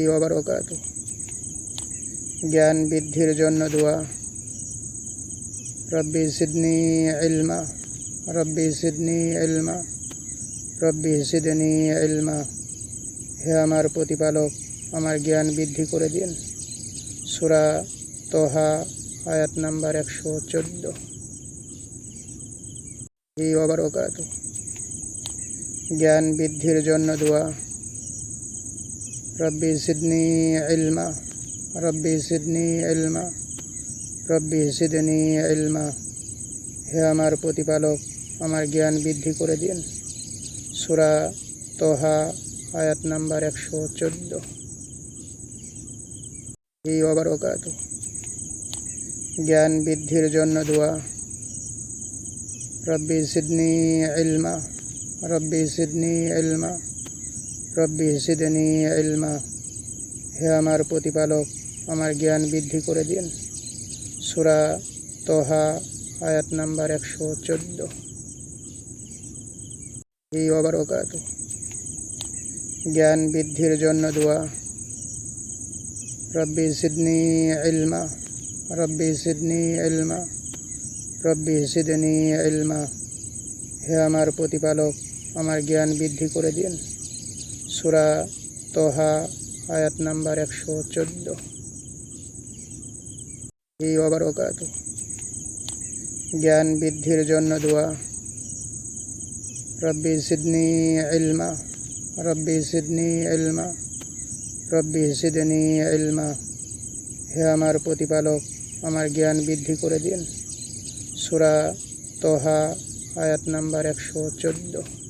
ওয়া বারাকাতুহু। জ্ঞান বৃদ্ধির জন্য দোয়া। রব্বি জিদনি ইলমা, রব্বি জিদনি ইলমা, রব্বি জিদনি ইলমা। হে আমার প্রতিপালক, আমার জ্ঞান বৃদ্ধি করে দিন। সূরা তোহা আয়াত নাম্বার 114। ওয়া বারাকাতুহু। জ্ঞান বৃদ্ধির জন্য দোয়া। রব্বি জিদনি ইলমা, রব্বি জিদনি ইলমা, রব্বি জিদনি ইলমা। হে আমার প্রতিপালক, আমার জ্ঞান বৃদ্ধি করে দিন। সূরা তোহা আয়াত নাম্বার 114। ওয়া বারাকাতুহু। জ্ঞান বৃদ্ধির জন্য দোয়া। রব্বি জিদনি ইলমা, রব্বি জিদনি ইলমা, রব্বি জিদনি ইলমা। হে আমার প্রতিপালক, আমার জ্ঞান বৃদ্ধি করে দিন। সূরা তোহা আয়াত নাম্বার 114। ওয়া বারাকাতুহু। জ্ঞান বৃদ্ধির জন্য দোয়া। রব্বি জিদনি ইলমা, রব্বি জিদনি ইলমা, রব্বি জিদনি ইলমা। হে আমার প্রতিপালক, আমার জ্ঞান বৃদ্ধি করে দিন। সূরা তোহা আয়াত নাম্বার 114। ওয়া বারাকাতুহু। জ্ঞান বৃদ্ধির জন্য দোয়া। রব্বি জিদনি ইলমা, রব্বি জিদনি ইলমা, রব্বি জিদনি ইলমা। হে আমার প্রতিপালক, আমার জ্ঞান বৃদ্ধি করে দিন। সূরা তোহা আয়াত নাম্বার 114।